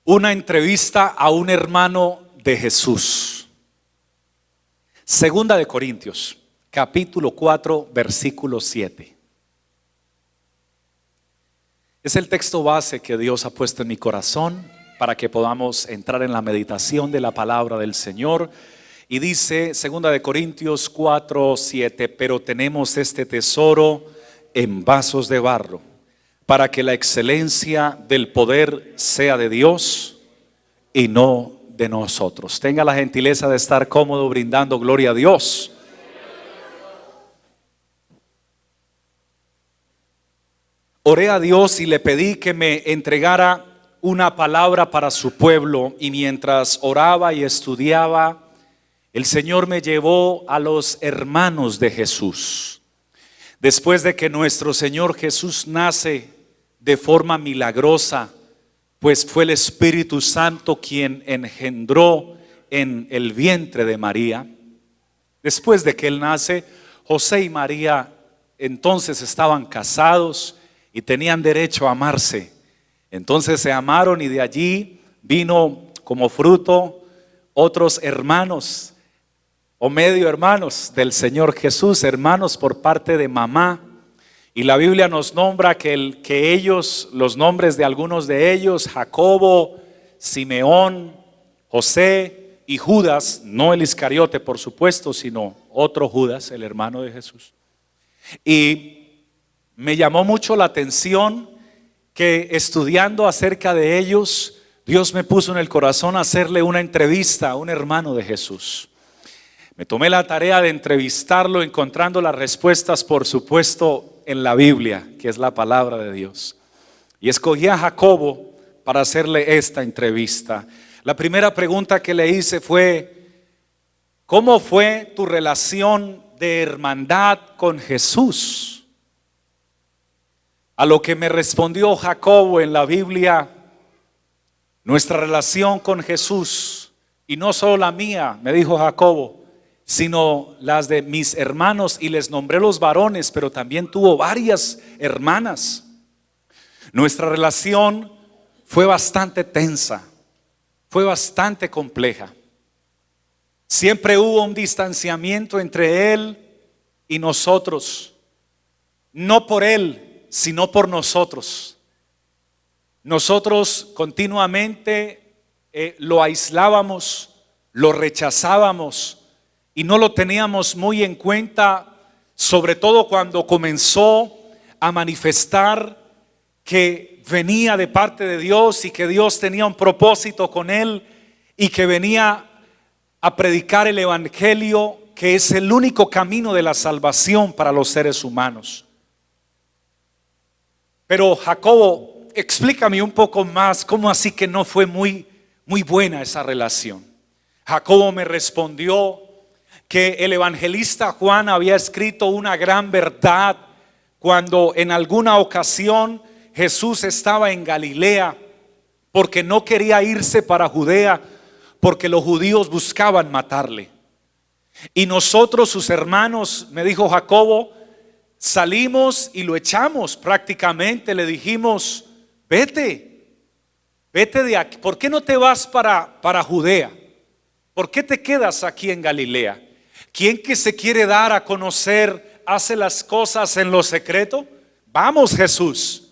Una entrevista a un hermano de Jesús. Segunda de Corintios, capítulo 4, versículo 7. Es el texto base que Dios ha puesto en mi corazón para que podamos entrar en la meditación de la palabra del Señor. Y dice, segunda de Corintios 4, 7, pero tenemos este tesoro en vasos de barro, para que la excelencia del poder sea de Dios y no de nosotros. Tenga la gentileza de estar cómodo brindando gloria a Dios. Oré a Dios y le pedí que me entregara una palabra para su pueblo, y mientras oraba y estudiaba, el Señor me llevó a los hermanos de Jesús. Después de que nuestro Señor Jesús nace de forma milagrosa, pues fue el Espíritu Santo quien engendró en el vientre de María. Después de que Él nace, José y María entonces estaban casados y tenían derecho a amarse. Entonces se amaron, y de allí vino como fruto otros hermanos o medio hermanos del Señor Jesús, hermanos por parte de mamá. Y la Biblia nos nombra que ellos, los nombres de algunos de ellos, Jacobo, Simeón, José y Judas, no el Iscariote por supuesto, sino otro Judas, el hermano de Jesús. Y me llamó mucho la atención que estudiando acerca de ellos, Dios me puso en el corazón hacerle una entrevista a un hermano de Jesús. Me tomé la tarea de entrevistarlo, encontrando las respuestas, por supuesto, en la Biblia, que es la palabra de Dios. Y escogí a Jacobo para hacerle esta entrevista. La primera pregunta que le hice fue: ¿cómo fue tu relación de hermandad con Jesús? A lo que me respondió Jacobo en la Biblia: nuestra relación con Jesús, y no solo la mía, me dijo Jacobo, sino las de mis hermanos, y les nombré los varones, pero también tuvo varias hermanas. Nuestra relación fue bastante tensa, fue bastante compleja. Siempre hubo un distanciamiento entre él y nosotros, no por él, sino por nosotros. Nosotros continuamente lo aislábamos, lo rechazábamos y no lo teníamos muy en cuenta, sobre todo cuando comenzó a manifestar que venía de parte de Dios y que Dios tenía un propósito con él y que venía a predicar el evangelio, que es el único camino de la salvación para los seres humanos. Pero Jacobo, explícame un poco más, ¿cómo así que no fue muy buena esa relación? Jacobo me respondió que el evangelista Juan había escrito una gran verdad cuando en alguna ocasión Jesús estaba en Galilea, porque no quería irse para Judea, porque los judíos buscaban matarle. Y nosotros, sus hermanos, me dijo Jacobo, salimos y lo echamos prácticamente. Le dijimos: vete de aquí. ¿Por qué no te vas para Judea? ¿Por qué te quedas aquí en Galilea? ¿Quién que se quiere dar a conocer hace las cosas en lo secreto? Vamos, Jesús.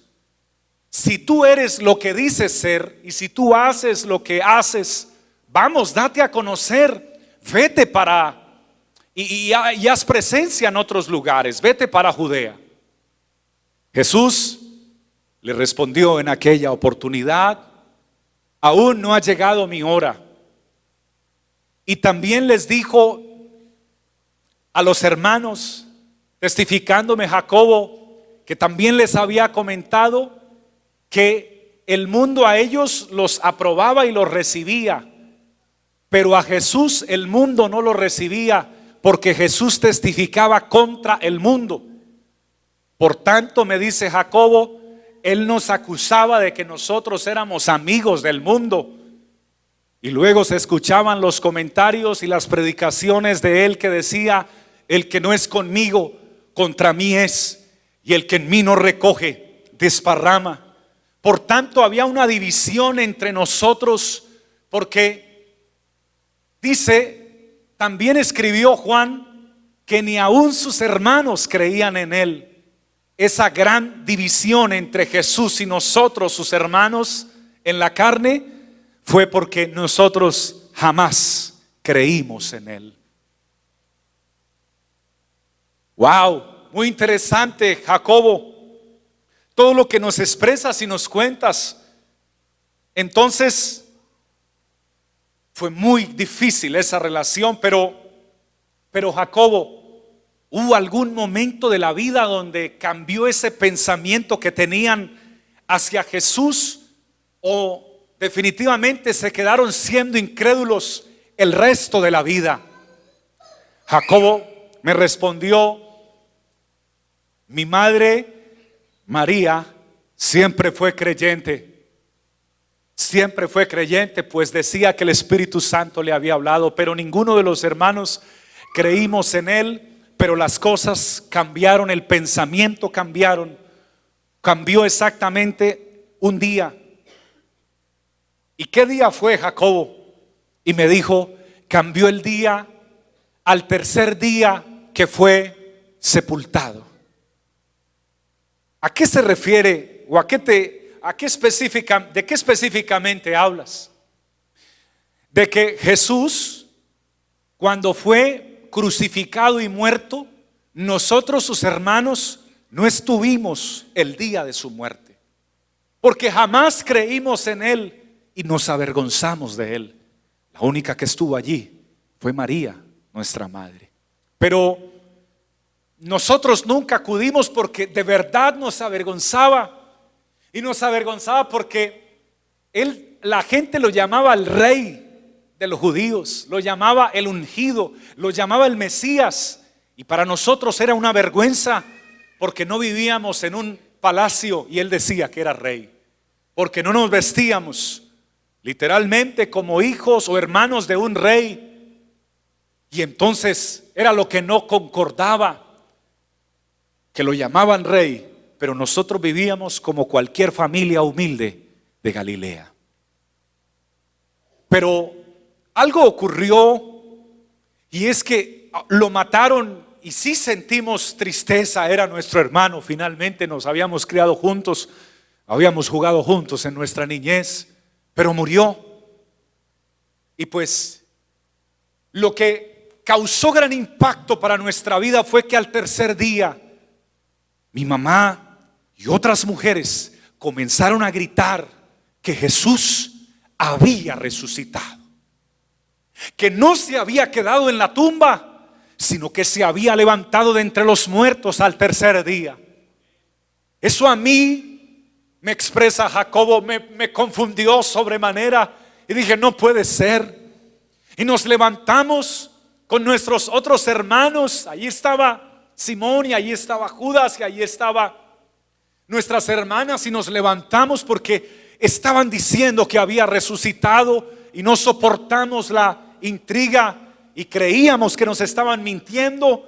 Si tú eres lo que dices ser y si tú haces lo que haces, vamos, date a conocer. Vete y haz presencia en otros lugares. Vete para Judea. Jesús le respondió en aquella oportunidad: aún no ha llegado mi hora. Y también les dijo a los hermanos, testificándome Jacobo, que también les había comentado que el mundo a ellos los aprobaba y los recibía, pero a Jesús el mundo no lo recibía, porque Jesús testificaba contra el mundo. Por tanto, me dice Jacobo, él nos acusaba de que nosotros éramos amigos del mundo. Y luego se escuchaban los comentarios y las predicaciones de él que decía: el que no es conmigo, contra mí es, y el que en mí no recoge, desparrama. Por tanto, había una división entre nosotros, porque dice, también escribió Juan, que ni aún sus hermanos creían en él. Esa gran división entre Jesús y nosotros, sus hermanos en la carne, fue porque nosotros jamás creímos en él. Wow, muy interesante, Jacobo, todo lo que nos expresas y nos cuentas. Entonces fue muy difícil esa relación, pero Jacobo, ¿hubo algún momento de la vida donde cambió ese pensamiento que tenían hacia Jesús, o definitivamente se quedaron siendo incrédulos el resto de la vida? Jacobo me respondió: mi madre María siempre fue creyente, pues decía que el Espíritu Santo le había hablado, pero ninguno de los hermanos creímos en él. Pero las cosas cambiaron, el pensamiento cambió exactamente un día. ¿Y qué día fue, Jacobo? Y me dijo: cambió el día al tercer día que fue sepultado. ¿A qué se refiere o de qué específicamente hablas? De que Jesús, cuando fue crucificado y muerto, nosotros, sus hermanos, no estuvimos el día de su muerte, porque jamás creímos en él y nos avergonzamos de él. La única que estuvo allí fue María, nuestra madre. Pero nosotros nunca acudimos porque de verdad nos avergonzaba. Y nos avergonzaba porque la gente lo llamaba el rey de los judíos, lo llamaba el ungido, lo llamaba el Mesías. Y para nosotros era una vergüenza, porque no vivíamos en un palacio y él decía que era rey, porque no nos vestíamos literalmente como hijos o hermanos de un rey. Y entonces era lo que no concordaba, que lo llamaban rey, pero nosotros vivíamos como cualquier familia humilde de Galilea. Pero algo ocurrió, y es que lo mataron, y sí sentimos tristeza. Era nuestro hermano, finalmente nos habíamos criado juntos, habíamos jugado juntos en nuestra niñez, pero murió. Y pues lo que causó gran impacto para nuestra vida fue que al tercer día mi mamá y otras mujeres comenzaron a gritar que Jesús había resucitado, que no se había quedado en la tumba, sino que se había levantado de entre los muertos al tercer día. Eso a mí, me expresa Jacobo, me confundió sobremanera, y dije: no puede ser. Y nos levantamos con nuestros otros hermanos. Allí estaba Simón, y allí estaba Judas, y allí estaban nuestras hermanas, y nos levantamos porque estaban diciendo que había resucitado, y no soportamos la intriga y creíamos que nos estaban mintiendo.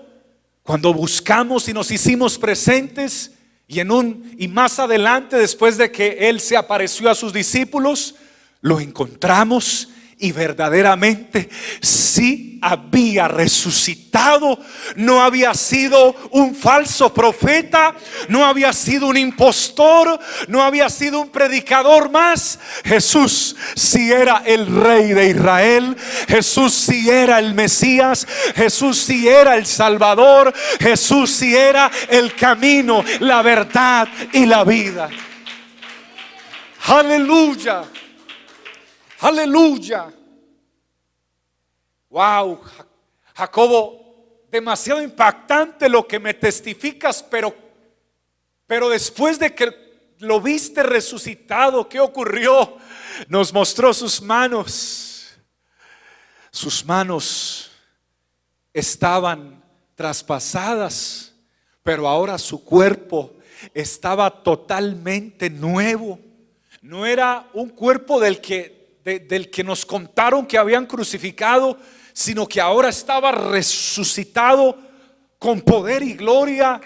Cuando buscamos y nos hicimos presentes, y más adelante, después de que él se apareció a sus discípulos, lo encontramos, y verdaderamente sí había resucitado. No había sido un falso profeta, no había sido un impostor, no había sido un predicador más. Jesús sí era el Rey de Israel, Jesús sí era el Mesías, Jesús sí era el Salvador, Jesús sí era el camino, la verdad y la vida. Aleluya. Aleluya. Wow, Jacobo, demasiado impactante lo que me testificas, pero después de que lo viste resucitado, ¿qué ocurrió? Nos mostró sus manos. Sus manos estaban traspasadas, pero ahora su cuerpo estaba totalmente nuevo. No era un cuerpo del que nos contaron que habían crucificado, sino que ahora estaba resucitado con poder y gloria.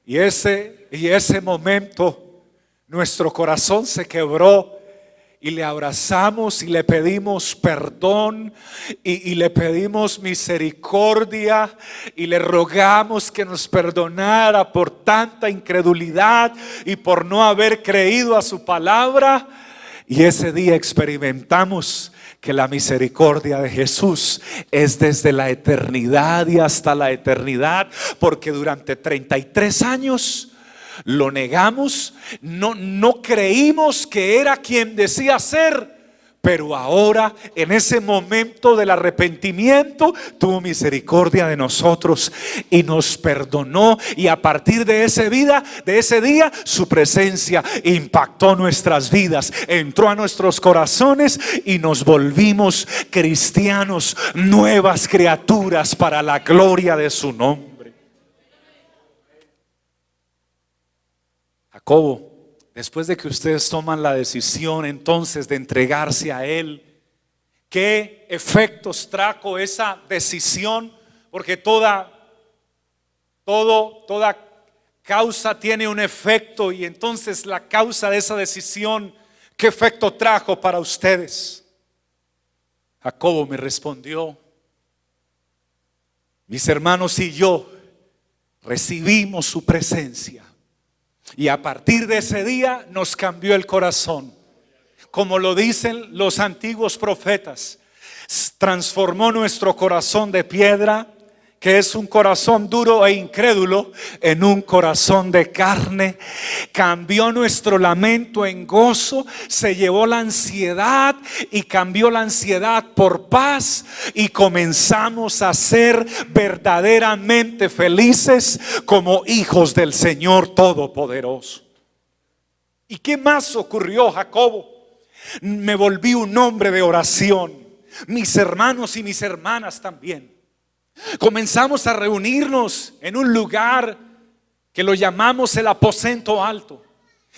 Y ese momento nuestro corazón se quebró y le abrazamos y le pedimos perdón y le pedimos misericordia y le rogamos que nos perdonara por tanta incredulidad y por no haber creído a su palabra. Y ese día experimentamos que la misericordia de Jesús es desde la eternidad y hasta la eternidad, porque durante 33 años lo negamos, no creímos que era quien decía ser, pero ahora en ese momento del arrepentimiento tuvo misericordia de nosotros y nos perdonó, y a partir de ese día su presencia impactó nuestras vidas, entró a nuestros corazones y nos volvimos cristianos, nuevas criaturas para la gloria de su nombre. Jacobo, después de que ustedes toman la decisión entonces de entregarse a Él, ¿qué efectos trajo esa decisión? Porque toda causa tiene un efecto, y entonces la causa de esa decisión, ¿qué efecto trajo para ustedes? Jacobo me respondió: mis hermanos y yo recibimos su presencia. Y a partir de ese día nos cambió el corazón. Como lo dicen los antiguos profetas, transformó nuestro corazón de piedra, que es un corazón duro e incrédulo, en un corazón de carne. Cambió nuestro lamento en gozo, se llevó la ansiedad y cambió la ansiedad por paz, y comenzamos a ser verdaderamente felices como hijos del Señor Todopoderoso. ¿Y qué más ocurrió, Jacobo? Me volví un hombre de oración, mis hermanos y mis hermanas también. Comenzamos a reunirnos en un lugar que lo llamamos el aposento alto,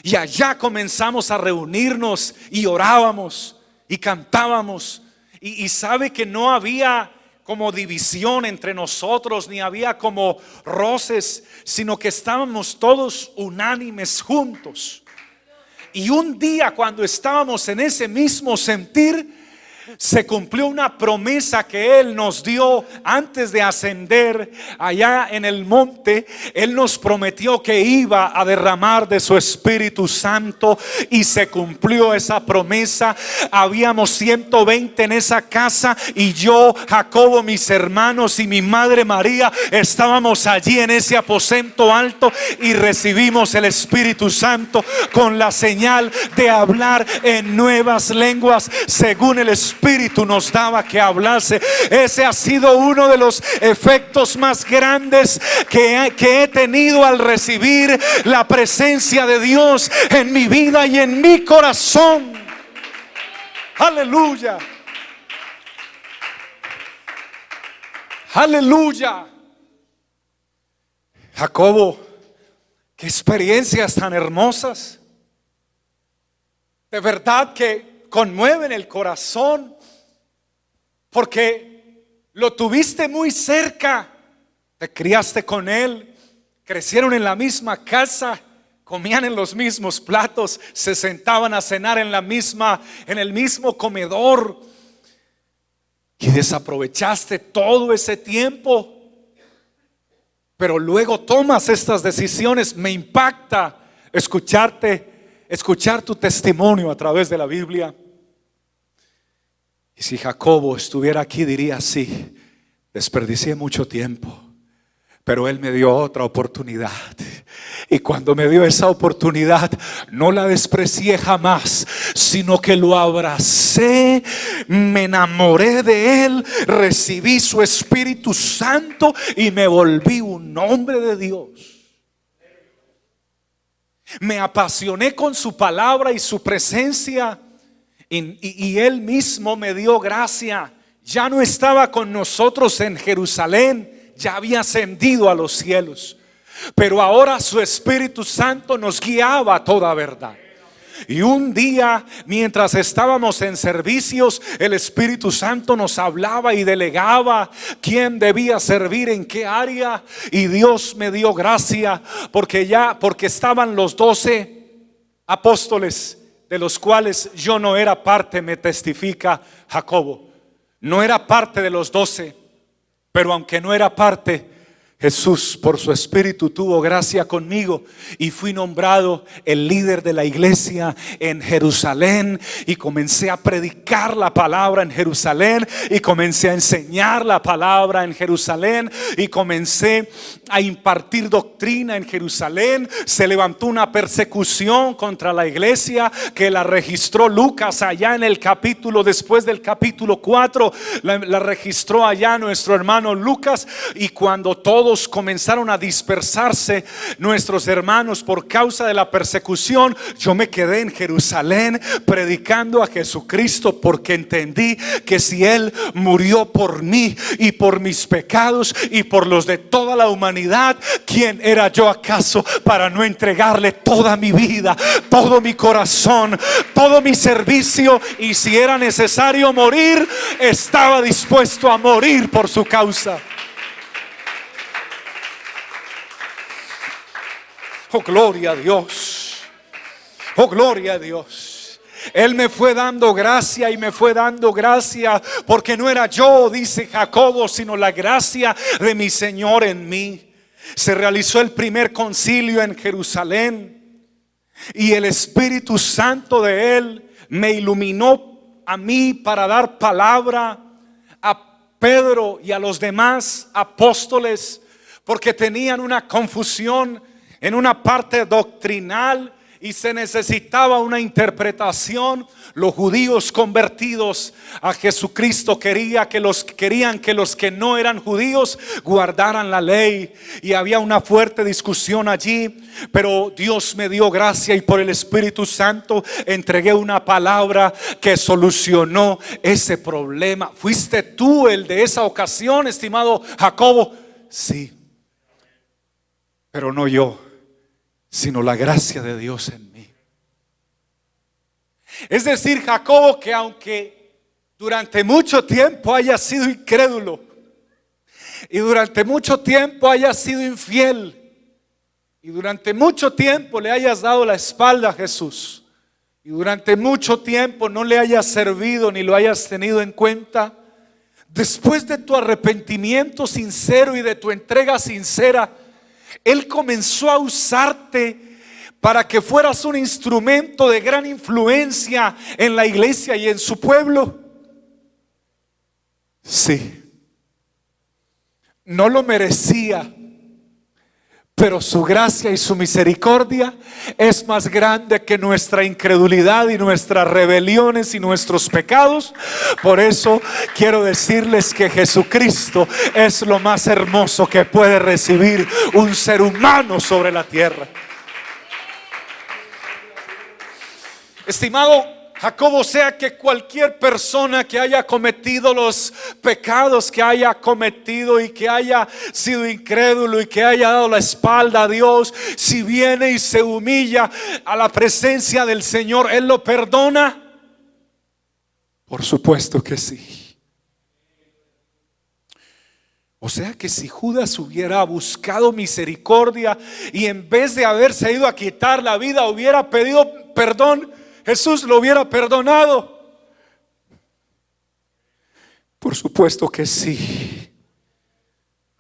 y allá comenzamos a reunirnos y orábamos y cantábamos, y sabe que no había como división entre nosotros, ni había como roces, sino que estábamos todos unánimes juntos. Y un día, cuando estábamos en ese mismo sentir, se cumplió una promesa que Él nos dio antes de ascender allá en el monte. Él nos prometió que iba a derramar de su Espíritu Santo, y se cumplió esa promesa. Habíamos 120 en esa casa, y yo, Jacobo, mis hermanos y mi madre María estábamos allí en ese aposento alto, y recibimos el Espíritu Santo con la señal de hablar en nuevas lenguas según el Espíritu nos daba que hablase. Ese ha sido uno de los efectos más grandes que he tenido al recibir la presencia de Dios en mi vida y en mi corazón. Aleluya. Aleluya. Jacobo, qué experiencias tan hermosas. De verdad que conmueven el corazón, porque lo tuviste muy cerca, te criaste con Él, crecieron en la misma casa, comían en los mismos platos, se sentaban a cenar en el mismo comedor, y desaprovechaste todo ese tiempo. Pero luego tomas estas decisiones. Me impacta escuchar tu testimonio a través de la Biblia. Y si Jacobo estuviera aquí, diría: sí, desperdicié mucho tiempo, pero Él me dio otra oportunidad. Y cuando me dio esa oportunidad, no la desprecié jamás, sino que lo abracé, me enamoré de Él, recibí su Espíritu Santo y me volví un hombre de Dios. Me apasioné con su palabra y su presencia, y Él mismo me dio gracia. Ya no estaba con nosotros en Jerusalén, ya había ascendido a los cielos, pero ahora su Espíritu Santo nos guiaba a toda verdad. Y un día, mientras estábamos en servicios, el Espíritu Santo nos hablaba y delegaba quién debía servir en qué área. Y Dios me dio gracia, porque estaban los 12 apóstoles de los cuales yo no era parte, me testifica Jacobo. No era parte de los 12, pero aunque no era parte, Jesús por su espíritu tuvo gracia conmigo y fui nombrado el líder de la iglesia en Jerusalén, y comencé a predicar la palabra en Jerusalén, y comencé a enseñar la palabra en Jerusalén, y comencé a impartir doctrina en Jerusalén. Se levantó una persecución contra la iglesia que la registró Lucas allá en el capítulo, después del capítulo 4, la registró allá nuestro hermano Lucas. Y cuando todos comenzaron a dispersarse, nuestros hermanos, por causa de la persecución, yo me quedé en Jerusalén predicando a Jesucristo, porque entendí que si Él murió por mí y por mis pecados y por los de toda la humanidad, ¿quién era yo acaso para no entregarle toda mi vida, todo mi corazón, todo mi servicio? Y si era necesario morir, estaba dispuesto a morir por su causa. Oh, gloria a Dios. Oh, gloria a Dios. Él me fue dando gracia y me fue dando gracia, porque no era yo, dice Jacobo, sino la gracia de mi Señor en mí. Se realizó el primer concilio en Jerusalén, y el Espíritu Santo de Él me iluminó a mí para dar palabra a Pedro y a los demás apóstoles, porque tenían una confusión en una parte doctrinal y se necesitaba una interpretación. Los judíos convertidos a Jesucristo querían que los que no eran judíos guardaran la ley, y había una fuerte discusión allí. Pero Dios me dio gracia y por el Espíritu Santo entregué una palabra que solucionó ese problema. ¿Fuiste tú el de esa ocasión, estimado Jacobo? Sí, pero no yo, sino la gracia de Dios en mí. Es decir, Jacobo, que aunque durante mucho tiempo haya sido incrédulo y durante mucho tiempo haya sido infiel y durante mucho tiempo le hayas dado la espalda a Jesús y durante mucho tiempo no le hayas servido ni lo hayas tenido en cuenta, después de tu arrepentimiento sincero y de tu entrega sincera, Él comenzó a usarte para que fueras un instrumento de gran influencia en la iglesia y en su pueblo. Sí, no lo merecía, pero su gracia y su misericordia es más grande que nuestra incredulidad y nuestras rebeliones y nuestros pecados. Por eso quiero decirles que Jesucristo es lo más hermoso que puede recibir un ser humano sobre la tierra. Estimado Jacobo, sea que cualquier persona que haya cometido los pecados que haya cometido y que haya sido incrédulo y que haya dado la espalda a Dios, si viene y se humilla a la presencia del Señor, ¿Él lo perdona? Por supuesto que sí. O sea que si Judas hubiera buscado misericordia y en vez de haberse ido a quitar la vida hubiera pedido perdón, Jesús lo hubiera perdonado. Por supuesto que sí,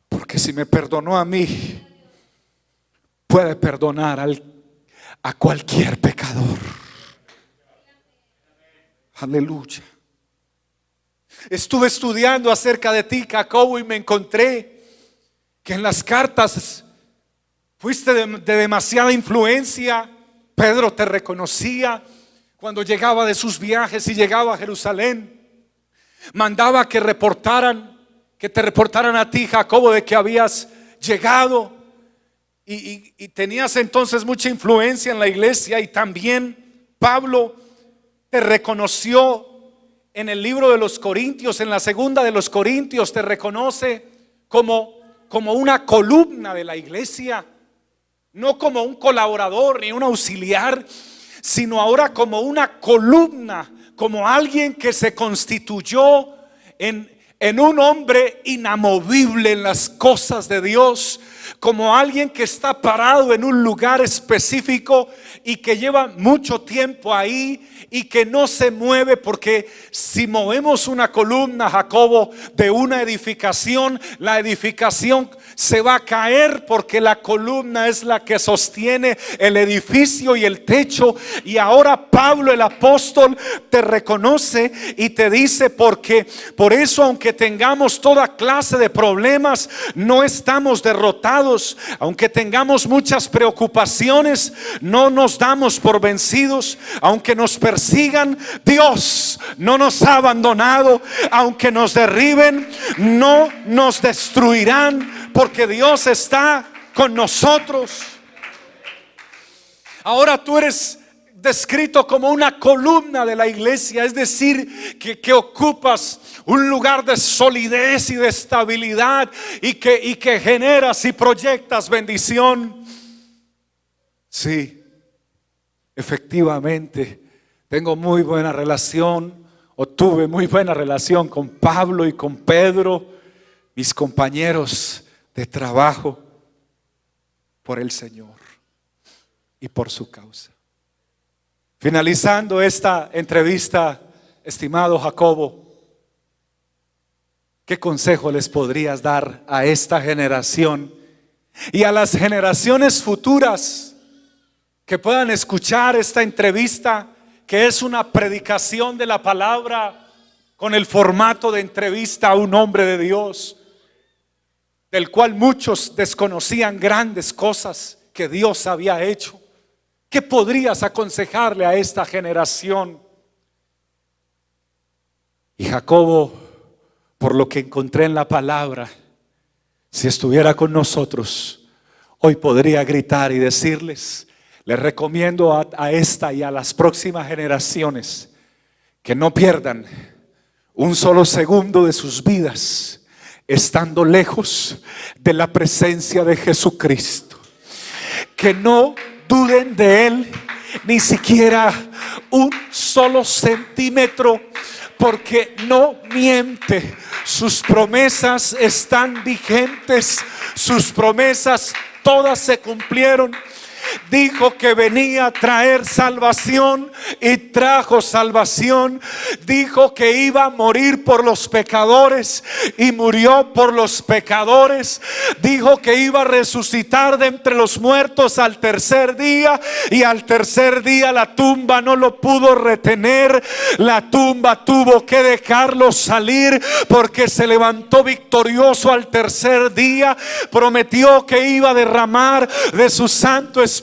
porque si me perdonó a mí, puede perdonar a cualquier pecador. Aleluya. Estuve estudiando acerca de ti, Jacobo, y me encontré que en las cartas fuiste de demasiada influencia. Pedro te reconocía cuando llegaba de sus viajes y llegaba a Jerusalén. Mandaba que te reportaran a ti, Jacobo, de que habías llegado y tenías entonces mucha influencia en la iglesia. Y también Pablo te reconoció en el libro de los Corintios, en la segunda de los Corintios, te reconoce como una columna de la iglesia, no como un colaborador ni un auxiliar, sino ahora como una columna, como alguien que se constituyó en un hombre inamovible en las cosas de Dios, como alguien que está parado en un lugar específico y que lleva mucho tiempo ahí y que no se mueve, porque si movemos una columna, Jacobo, de una edificación, la edificación se va a caer, porque la columna es la que sostiene el edificio y el techo. Y ahora Pablo el apóstol te reconoce y te dice, porque por eso, aunque tengamos toda clase de problemas, no estamos derrotados. Aunque tengamos muchas preocupaciones, no nos damos por vencidos. Aunque nos persigan, Dios no nos ha abandonado. Aunque nos derriben, no nos destruirán, porque Dios está con nosotros. Ahora tú eres descrito como una columna de la iglesia, es decir, que ocupas un lugar de solidez y de estabilidad, y que generas y proyectas bendición. Sí, efectivamente, tengo muy buena relación, o tuve muy buena relación con Pablo y con Pedro, mis compañeros de trabajo, por el Señor y por su causa. Finalizando esta entrevista, estimado Jacobo, ¿qué consejo les podrías dar a esta generación y a las generaciones futuras que puedan escuchar esta entrevista, que es una predicación de la palabra con el formato de entrevista a un hombre de Dios, del cual muchos desconocían grandes cosas que Dios había hecho? ¿Qué podrías aconsejarle a esta generación? Y Jacobo, por lo que encontré en la palabra, si estuviera con nosotros, hoy podría gritar y decirles: les recomiendo a esta y a las próximas generaciones que no pierdan un solo segundo de sus vidas estando lejos de la presencia de Jesucristo. Que no duden de Él ni siquiera un solo centímetro, porque no miente. Sus promesas están vigentes, sus promesas todas se cumplieron. Dijo que venía a traer salvación y trajo salvación. Dijo que iba a morir por los pecadores y murió por los pecadores. Dijo que iba a resucitar de entre los muertos al tercer día, y al tercer día la tumba no lo pudo retener. La tumba tuvo que dejarlo salir, porque se levantó victorioso al tercer día. Prometió que iba a derramar de su Santo Espíritu,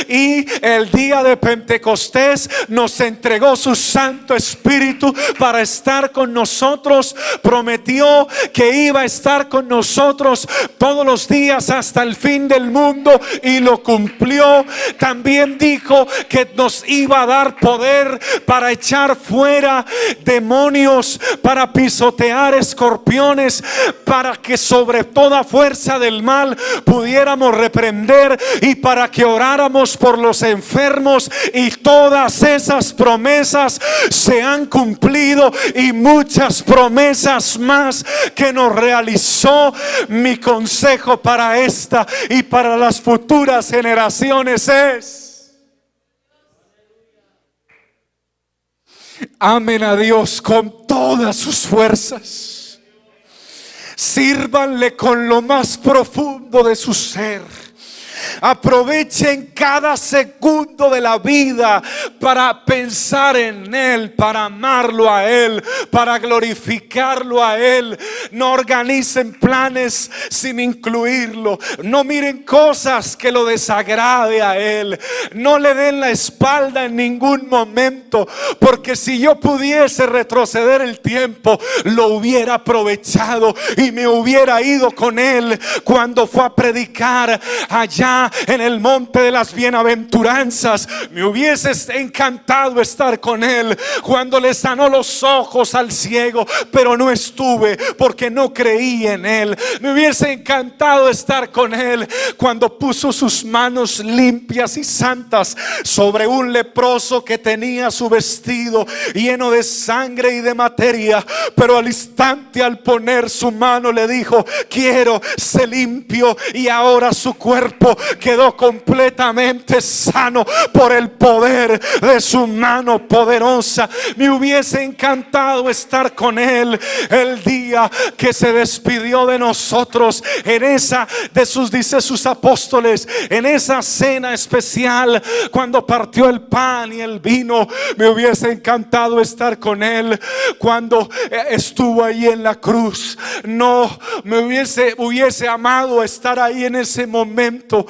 y el día de Pentecostés nos entregó su Santo Espíritu para estar con nosotros. Prometió que iba a estar con nosotros todos los días hasta el fin del mundo, y lo cumplió. También dijo que nos iba a dar poder para echar fuera demonios, para pisotear escorpiones, para que sobre toda fuerza del mal pudiéramos reprender, y para que oráramos por los enfermos. Y todas esas promesas se han cumplido, y muchas promesas más que nos realizó. Mi consejo para esta y para las futuras generaciones es: amen a Dios con todas sus fuerzas, sírvanle con lo más profundo de su ser. Aprovechen cada segundo de la vida para pensar en Él, para amarlo a Él, para glorificarlo a Él. No organicen planes sin incluirlo. No miren cosas que lo desagrade a Él. No le den la espalda en ningún momento, porque si yo pudiese retroceder el tiempo, lo hubiera aprovechado y me hubiera ido con Él cuando fue a predicar allá en el monte de las bienaventuranzas. Me hubiese encantado estar con Él cuando le sanó los ojos al ciego, pero no estuve porque no creí en Él. Me hubiese encantado estar con Él cuando puso sus manos limpias y santas sobre un leproso que tenía su vestido lleno de sangre y de materia, pero al instante, al poner su mano, le dijo: quiero, sé limpio. Y ahora su cuerpo quedó completamente sano por el poder de su mano poderosa. Me hubiese encantado estar con Él el día que se despidió de nosotros en esa, dice sus apóstoles, en esa cena especial cuando partió el pan y el vino. Me hubiese encantado estar con Él cuando estuvo ahí en la cruz. No, me hubiese amado estar ahí en ese momento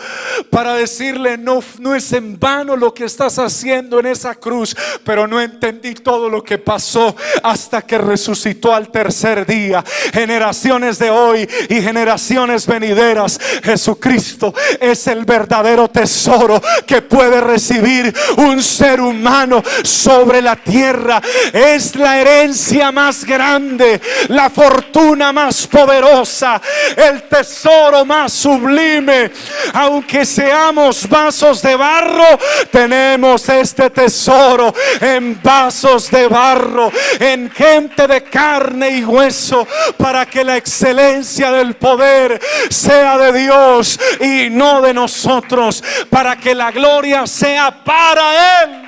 para decirle: no es en vano lo que estás haciendo en esa cruz. Pero no entendí todo lo que pasó hasta que resucitó al tercer día. Generaciones de hoy y generaciones venideras, Jesucristo es el verdadero tesoro que puede recibir un ser humano sobre la tierra. Es la herencia más grande, la fortuna más poderosa, el tesoro más sublime. Aunque seamos vasos de barro, tenemos este tesoro en vasos de barro, en gente de carne y hueso, para que la excelencia del poder sea de Dios y no de nosotros, para que la gloria sea para Él.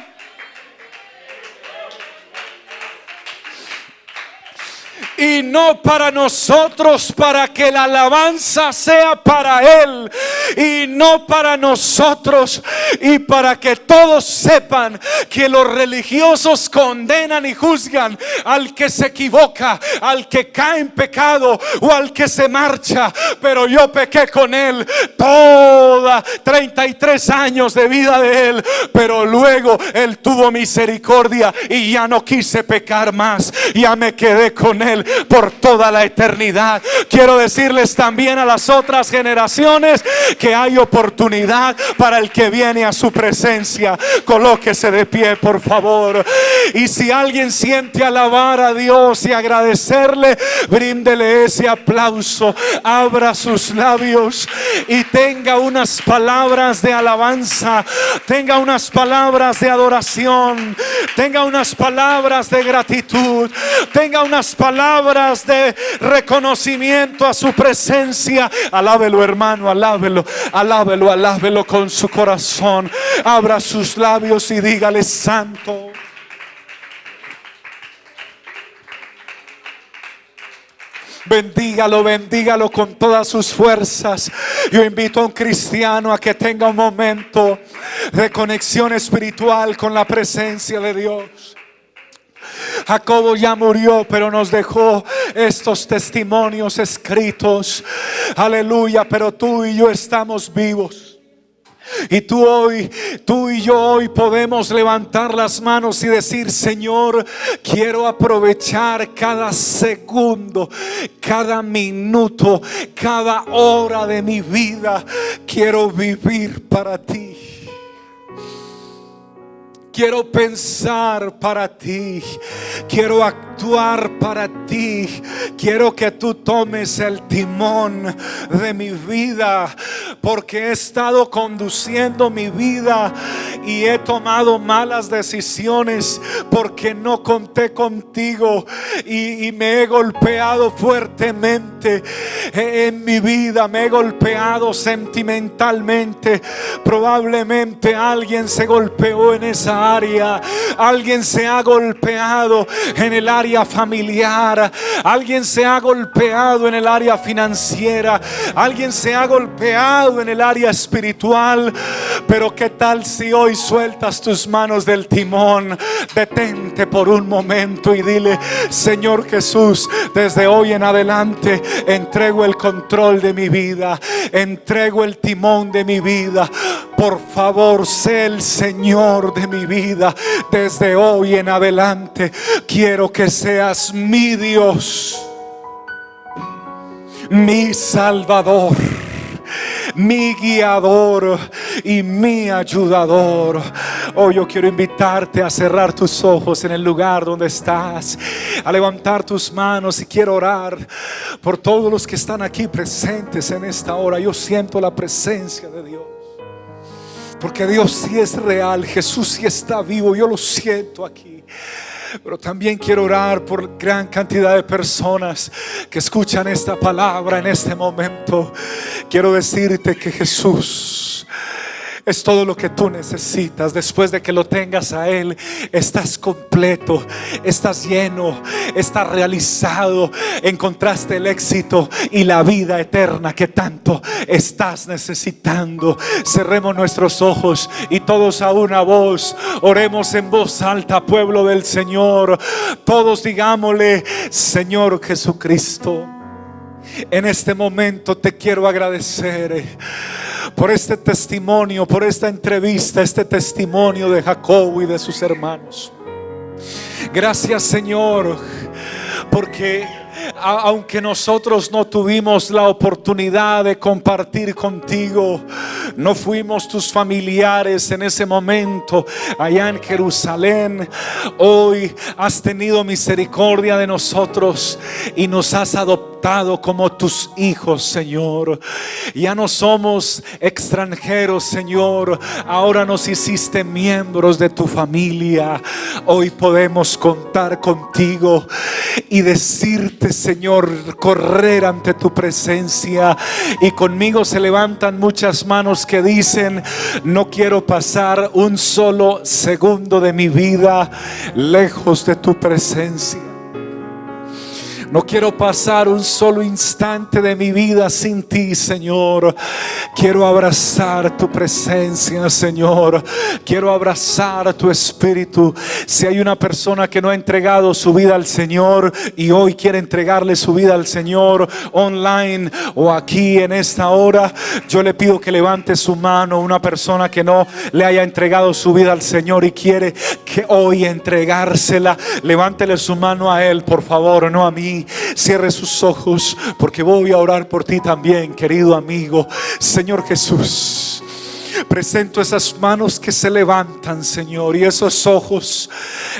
Y no para nosotros, para que la alabanza sea para Él y no para nosotros, y para que todos sepan que los religiosos condenan y juzgan al que se equivoca, al que cae en pecado o al que se marcha. Pero yo pequé con Él toda 33 años de vida de Él, pero luego Él tuvo misericordia y ya no quise pecar más, ya me quedé con Él por toda la eternidad. Quiero decirles también a las otras generaciones que hay oportunidad para el que viene a su presencia. Colóquese de pie, por favor. Y si alguien siente alabar a Dios y agradecerle, bríndele ese aplauso, abra sus labios y tenga unas palabras de alabanza, tenga unas palabras de adoración, tenga unas palabras de gratitud, tenga unas palabras de reconocimiento a su presencia. Alábelo, hermano, alábelo, alábelo, alábelo con su corazón. Abra sus labios y dígale: santo. Bendígalo, bendígalo con todas sus fuerzas. Yo invito a un cristiano a que tenga un momento de conexión espiritual con la presencia de Dios. Jacobo ya murió, pero nos dejó estos testimonios escritos. Aleluya, pero tú y yo estamos vivos. Y tú y yo hoy podemos levantar las manos y decir: Señor, quiero aprovechar cada segundo, cada minuto, cada hora de mi vida. Quiero vivir para ti. Quiero pensar para ti, quiero actuar para ti. Quiero que tú tomes el timón de mi vida, porque he estado conduciendo mi vida y he tomado malas decisiones porque no conté contigo, y me he golpeado fuertemente en mi vida, me he golpeado sentimentalmente. Probablemente alguien se golpeó en esa área, alguien se ha golpeado en el área familiar, alguien se ha golpeado en el área financiera, alguien se ha golpeado en el área espiritual. Pero qué tal si hoy sueltas tus manos del timón, detente por un momento y dile: Señor Jesús, desde hoy en adelante entrego el control de mi vida, entrego el timón de mi vida. Por favor, sé el Señor de mi vida. Desde hoy en adelante quiero que seas mi Dios, mi Salvador. mi guiador y mi ayudador. Oh, yo quiero invitarte a cerrar tus ojos en el lugar donde estás, a levantar tus manos, y quiero orar por todos los que están aquí presentes en esta hora. Yo siento la presencia de Dios, porque Dios sí es real, Jesús sí está vivo, yo lo siento aquí. Pero también quiero orar por gran cantidad de personas que escuchan esta palabra en este momento. Quiero decirte que Jesús es todo lo que tú necesitas. Después de que lo tengas a Él, estás completo, estás lleno, estás realizado. Encontraste el éxito y la vida eterna que tanto estás necesitando. Cerremos nuestros ojos y todos a una voz oremos en voz alta, pueblo del Señor. Todos digámosle: Señor Jesucristo, en este momento te quiero agradecer por este testimonio, por esta entrevista, este testimonio de Jacobo y de sus hermanos. Gracias, Señor, porque aunque nosotros no tuvimos la oportunidad de compartir contigo, no fuimos tus familiares en ese momento allá en Jerusalén, hoy has tenido misericordia de nosotros y nos has adoptado como tus hijos, Señor. Ya no somos extranjeros, Señor, ahora nos hiciste miembros de tu familia. Hoy podemos contar contigo y decirte, Señor, correr ante tu presencia. Y conmigo se levantan muchas manos que dicen: no quiero pasar un solo segundo de mi vida lejos de tu presencia. No quiero pasar un solo instante de mi vida sin ti, Señor. Quiero abrazar tu presencia, Señor. Quiero abrazar tu espíritu. Si hay una persona que no ha entregado su vida al Señor y hoy quiere entregarle su vida al Señor, online o aquí en esta hora, yo le pido que levante su mano. Una persona que no le haya entregado su vida al Señor y quiere que hoy entregársela, levántele su mano a Él, por favor, no a mí. Cierre sus ojos, porque voy a orar por ti también, querido amigo. Señor Jesús, presento esas manos que se levantan, Señor, y esos ojos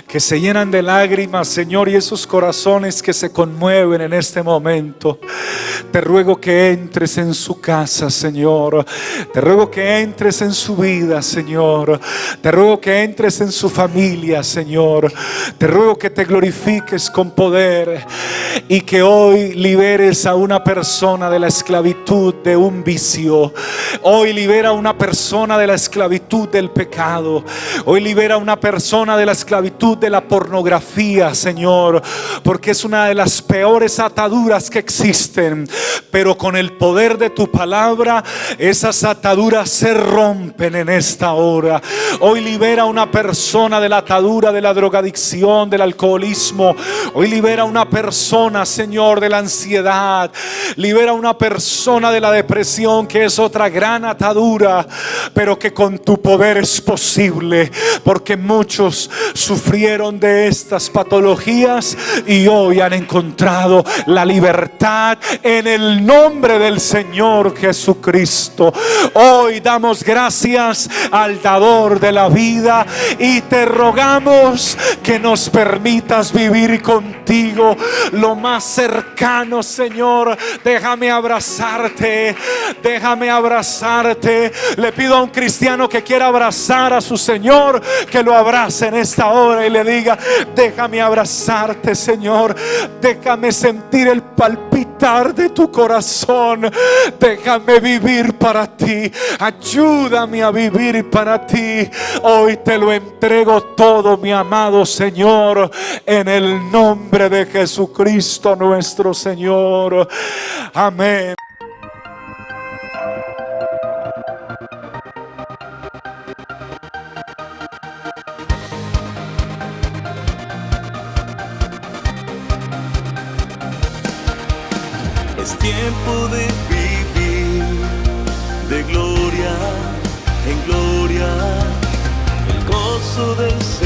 que se llenan de lágrimas, Señor, y esos corazones que se conmueven en este momento. Te ruego que entres en su casa, Señor. Te ruego que entres en su vida, Señor. Te ruego que entres en su familia, Señor. Te ruego que te glorifiques con poder y que hoy liberes a una persona de la esclavitud de un vicio. Hoy libera a una persona de la esclavitud del pecado. Hoy libera a una persona de la esclavitud de la pornografía, Señor, porque es una de las peores ataduras que existen. Pero con el poder de tu palabra, esas ataduras se rompen en esta hora. Hoy libera a una persona de la atadura de la drogadicción, del alcoholismo. Hoy libera a una persona, Señor, de la ansiedad. Libera a una persona de la depresión, que es otra gran atadura, pero que con tu poder es posible, porque muchos sufrieron de estas patologías y hoy han encontrado la libertad en el nombre del Señor Jesucristo. Hoy damos gracias al dador de la vida y te rogamos que nos permitas vivir contigo lo más cercano, Señor. Déjame abrazarte, déjame abrazarte. Le pido a un cristiano que quiera abrazar a su Señor, que lo abrace en esta hora y le diga: déjame abrazarte, Señor. Déjame sentir el palpitar de tu corazón. Déjame vivir para ti. Ayúdame a vivir para ti. Hoy te lo entrego todo, mi amado Señor, en el nombre de Jesucristo nuestro Señor. Amén. Es tiempo de vivir de gloria en gloria, el gozo del Señor.